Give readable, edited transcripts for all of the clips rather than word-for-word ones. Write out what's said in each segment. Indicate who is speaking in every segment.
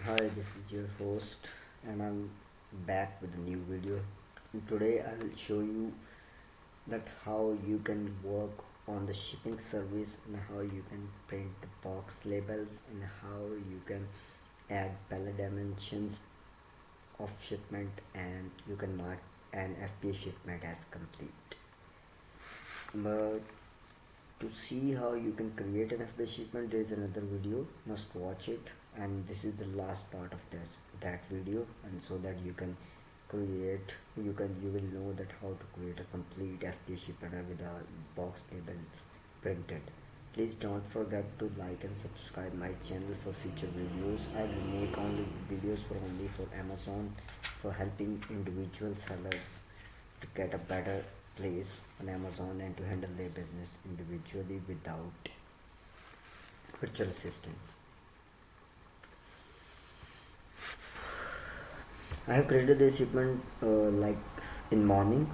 Speaker 1: Hi, this is your host, and I'm back with a new video. And today, I will show you that how you can work on the shipping service and how you can print the box labels and how you can add pallet dimensions of shipment and you can mark an FBA shipment as complete. But to see how you can create an FBA shipment, there is another video. Must watch it, and this is the last part of that video, and so that you can you will know that how to create a complete FBA shipment with a box labels printed. Please don't forget to like and subscribe my channel for future videos. I will make only videos only for Amazon, for helping individual sellers to get a better place on Amazon and to handle their business individually without virtual assistants. I have created the shipment like in morning.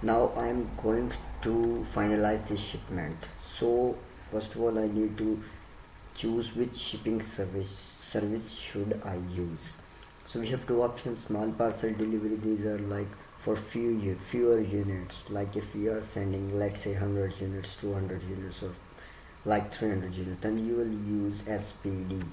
Speaker 1: Now I am going to finalize the shipment. So first of all, I need to choose which shipping service should I use. So we have two options: small parcel delivery. These are like for fewer units. Like if you are sending, let's say, 100 units, 200 units, or like 300 units, then you will use SPD.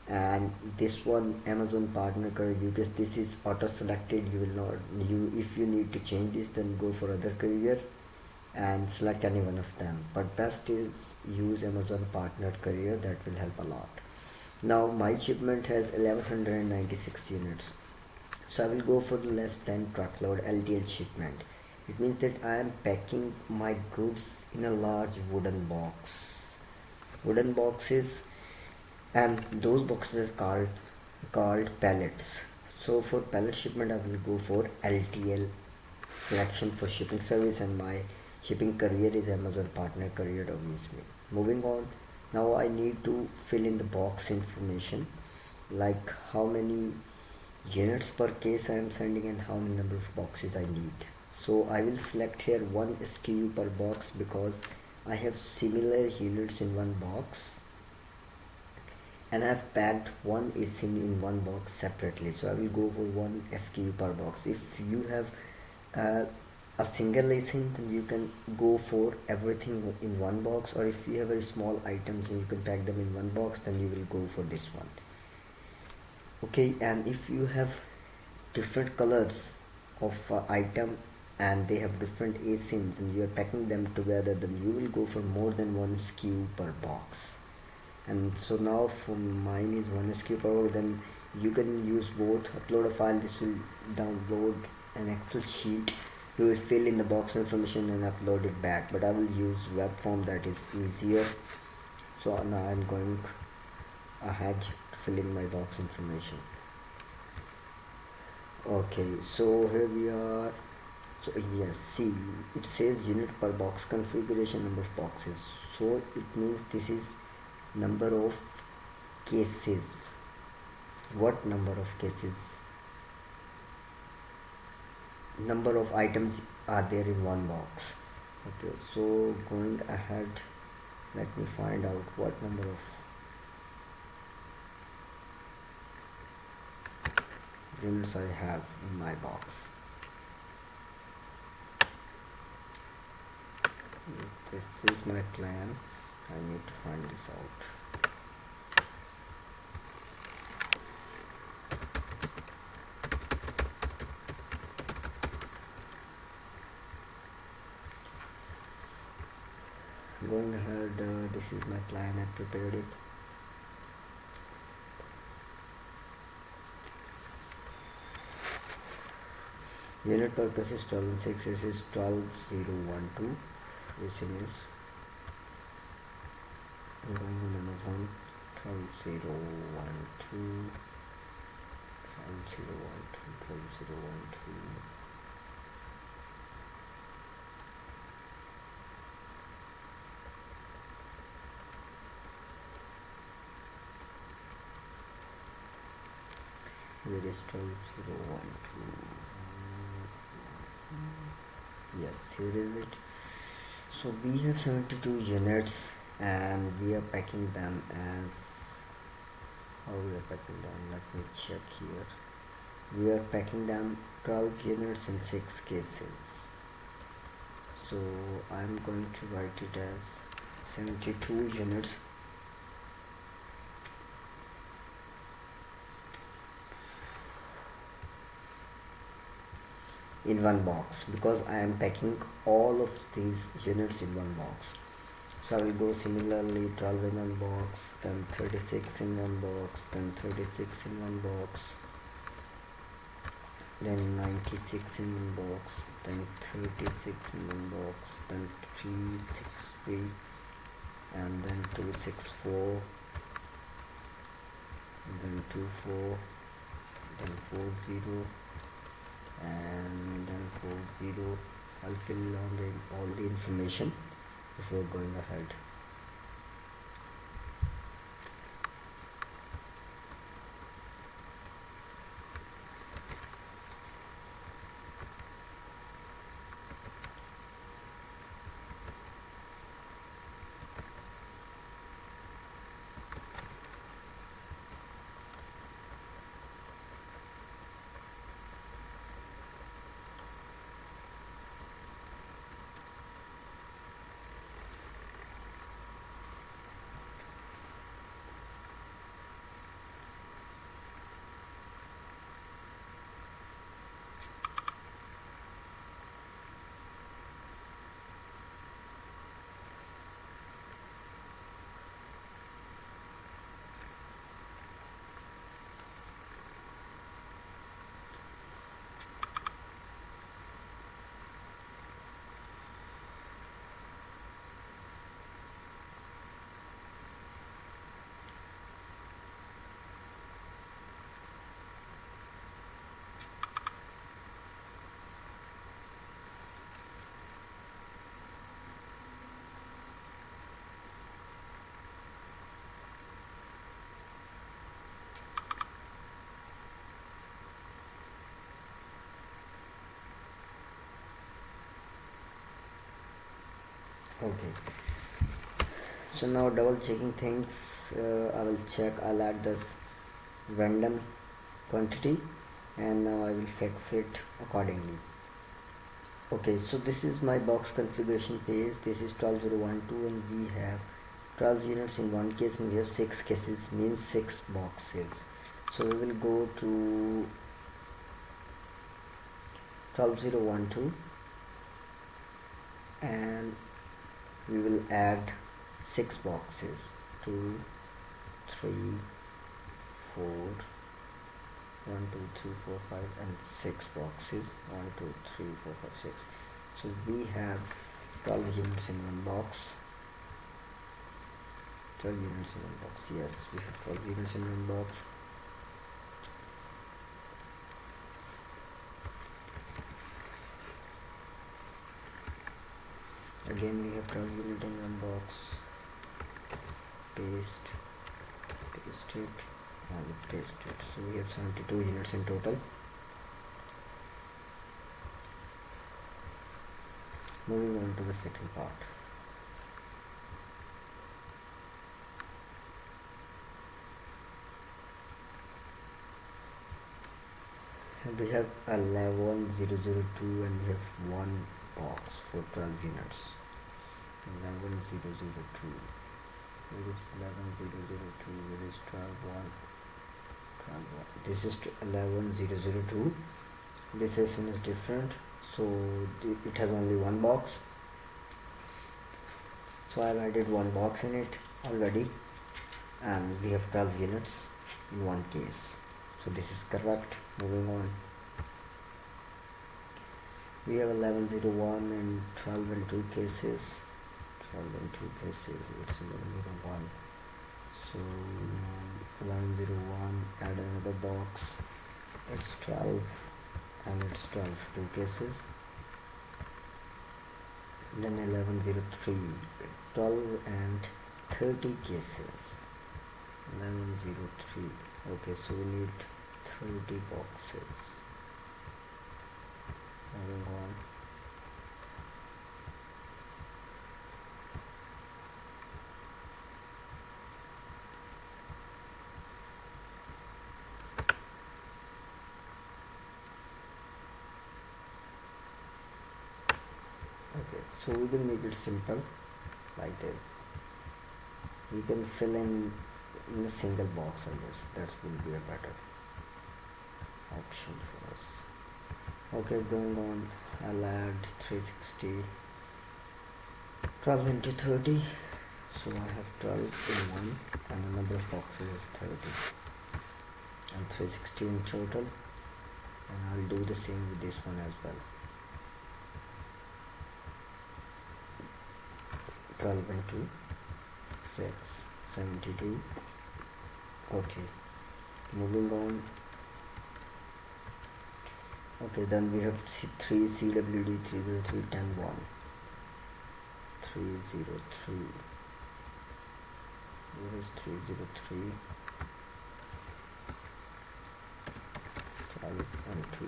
Speaker 1: And this one, Amazon partner courier, because this is auto selected, you will not, you if you need to change this, then go for other courier and select any one of them, but best is use Amazon partner courier. That will help a lot. Now my shipment has 1196 units, so I will go for the less than truckload LTL shipment. It means that I am packing my goods in a large wooden boxes, and those boxes are called pallets. So for pallet shipment, I will go for LTL selection for shipping service, and my shipping courier is Amazon partner courier, obviously. Moving on, now I need to fill in the box information, like how many units per case I am sending and how many number of boxes I need. So I will select here one SKU per box because I have similar units in one box, and I've packed one ASIN in one box separately. So I will go for one SKU per box. If you have uh, a single ASIN, then you can go for everything in one box, or if you have very small items and you can pack them in one box, then you will go for this one. Okay, and if you have different colors of item and they have different ASINs and you are packing them together, then you will go for more than one SKU per box. And so now for mine is one SKU per box, then you can use both. Upload a file, this will download an Excel sheet. You will fill in the box information and upload it back, but I will use web form, that is easier. So now I'm going ahead to fill in my box information. Okay, so here we are. So yes, see, it says unit per box configuration, number of boxes. So it means this is number of cases. What number of cases? Number of items are there in one box. Okay, so going ahead, let me find out what number of units I have in my box. This is my plan. I need to find this out. Going ahead, this is my plan. I prepared it. Unit per case is 12.6. This is 12012. This is going on Amazon. 12012. 12012. Where is 12012? Yes, here is it. So we have 72 units and we are packing them as how we are packing them. Let me check here. We are packing them 12 units in 6 cases, so I'm going to write it as 72 units in one box, because I am packing all of these units in one box. So I will go similarly 12 in one box, then 36 in one box, then 36 in one box, then 96 in one box, then 36 in one box, then 363, and then 264, then 24, then 40, and then 40. I'll fill on all the information before going ahead. Okay, so now double checking things. I will check, I'll add this random quantity, and now I will fix it accordingly. Okay, so this is my box configuration page. This is 12012, and we have 12 units in one case, and we have 6 cases, means 6 boxes. So we will go to 12012, and we will add 6 boxes, 2, 3, 4, 1, 2, 3, 4, 5, and 6 boxes, 1, 2, 3, 4, 5, 6. So we have 12 units in one box. 12 units in one box. Yes, we have 12 units in one box. Again, we have 12 units in one box. Paste it, and paste it. So we have 72 units in total. Moving on to the second part. We have 11002, and we have one box for 12 units. 11002. Where is 11002? Where is 12 1? This is 11002. This session is different, so it has only one box. So I've added one box in it already, and we have 12 units in one case. So this is correct. Moving on. We have 1101 and 12 in 2 cases. 12 in 2 cases, it's 1101. So 1101, add another box. It's 12, and it's 12, 2 cases. Then 1103, 12 and 30 cases. 1103. Okay, so we need 30 boxes. Moving on. So we can make it simple like this. We can fill in a single box, I guess. That will be a better option for us. Okay, going on, I'll add 360, 12 into 30. So I have 12 in one, and the number of boxes is 30, and 360 in total. And I'll do the same with this one as well. 12 into 6, 72. Okay, moving on. Okay, then we have 3 CWD 303 10 1 303. Where is 303? 12 and 2.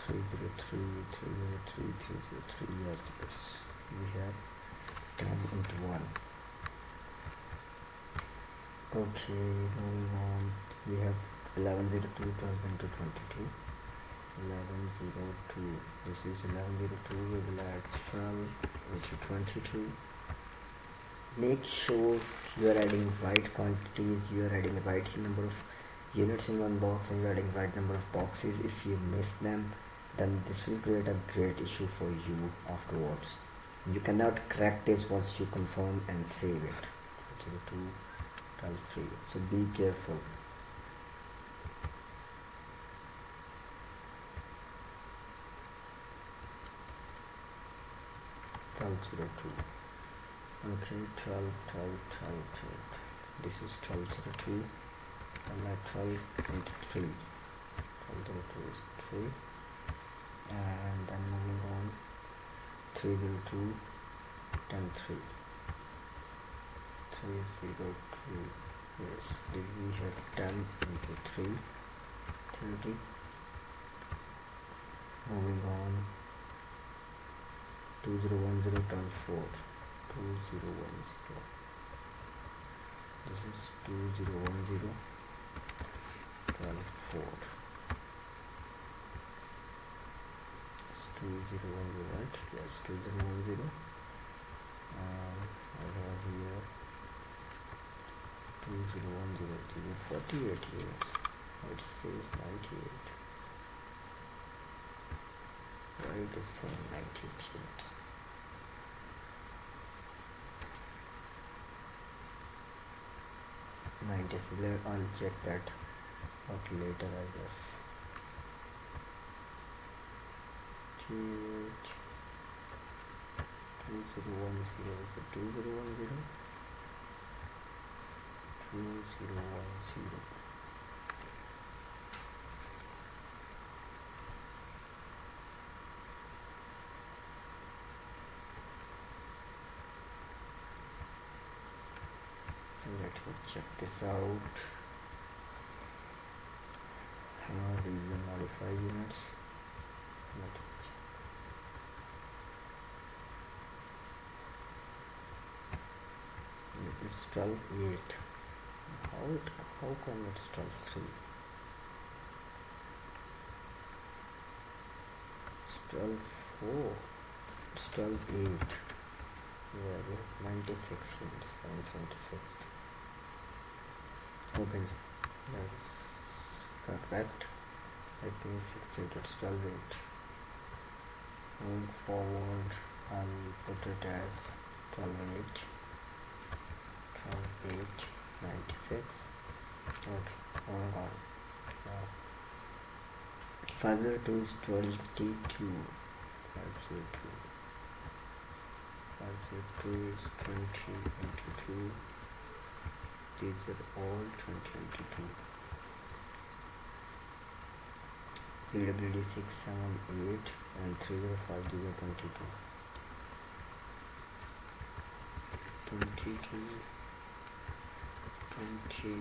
Speaker 1: 303 303 303. Yes, we have 10 into 1. Okay, moving on. We have 1102 12 into 22. 1102. This is 1102. We will add 12 into 22. Make sure you are adding right quantities, you are adding the right number of units in one box, and you are adding right number of boxes. If you miss them, then this will create a great issue for you afterwards. You cannot correct this once you confirm and save it. 02 12 3. So be careful. Okay, 12 12 12 12. This is 1202, and like 12 into 3. 1202 is 3, and then moving on, 302 10 3. 302. Yes, we have 10 into 3, 30. Moving on, 2010 12 4. 2010. This is 2010 12 4. It's 2010, right? Yes, 2010. I have here 2010 48 units. It says 98. Why it is saying 98 units? I'll check that out later, I guess. 2010 is it 2010? 2010. Let me check this out. Region modify units. Let me check. It's 12.8. How come it's 12.3? It's 12.4. It's 12.8. Yeah, we have 96 units. 76. Okay, that's correct. Let me fix it. It's 12.8. Moving forward, I'll put it as 12.8. 12.8 96. Okay, moving on. Now 502 is 22. 502. 502 is 20 into 2. These are all 20 into 2. CWD 678 and 305, these are 22. 22 20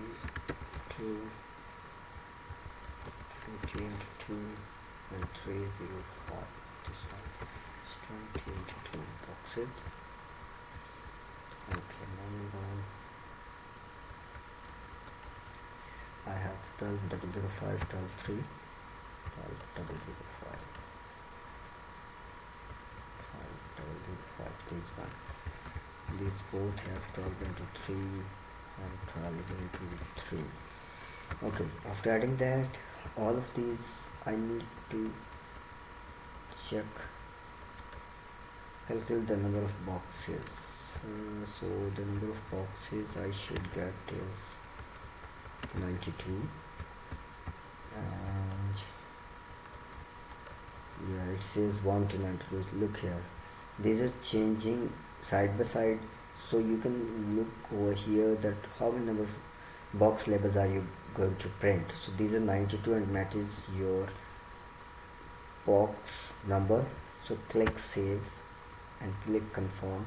Speaker 1: into 2 and 305. This one is 20 into 2 boxes. Okay, moving on. I have 12,005, 12,3, 12,005, 12,005. 5, these one. These both have 12 into 3 and 12 into 3. Okay, after adding that, all of these I need to check, calculate the number of boxes. So the number of boxes I should get is 92, and yeah, it says 1 to 92. Look here, these are changing side by side, so you can look over here that how many number of box labels are you going to print. So these are 92 and matches your box number. So click save and click confirm,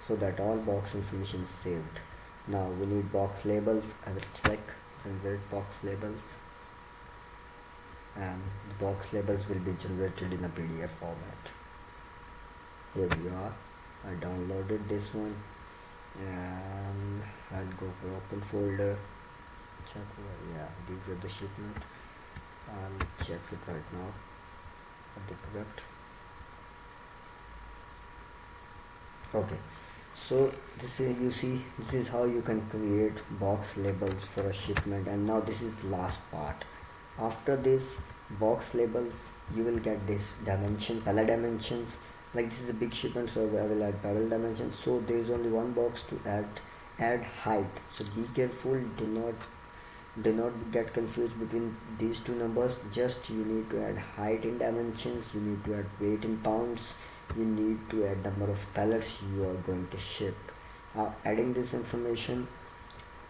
Speaker 1: so that all box information is saved. Now we need box labels. I will click generate box labels, and the box labels will be generated in a PDF format. Here we are. I downloaded this one, and I'll go for open folder, check yeah, these are the shipment. I'll check it right now. Are they correct? Okay, so this is, you see, this is how you can create box labels for a shipment. And now this is the last part. After this box labels, you will get this dimension, pallet dimensions. Like this is a big shipment, so I will add pallet dimensions. So there is only one box to add height. So be careful, do not get confused between these two numbers. Just you need to add height in dimensions, you need to add weight in pounds, you need to add number of pallets you are going to ship. Adding this information,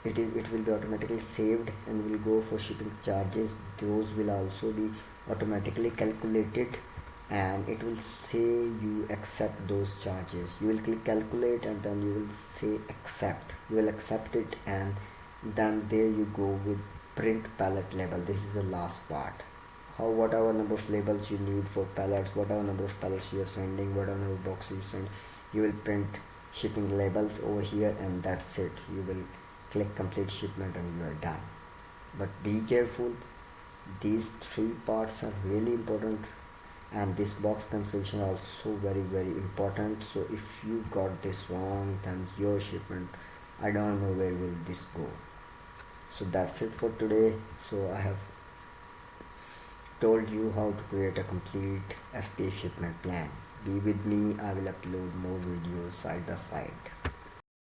Speaker 1: it will be automatically saved, and will go for shipping charges. Those will also be automatically calculated, and it will say you accept those charges. You will click calculate, and then you will say accept. You will accept it, and then there you go with print pallet label. This is the last part. Whatever number of labels you need for pallets, whatever number of pallets you are sending, whatever number of boxes you send, you will print shipping labels over here, and that's it. You will click complete shipment and you are done. But be careful, these three parts are really important, and this box configuration also very important. So if you got this wrong, then your shipment, I don't know where will this go. So that's it for today. So I have told you how to create a complete FBA shipment plan. Be with me, I will upload more videos side by side.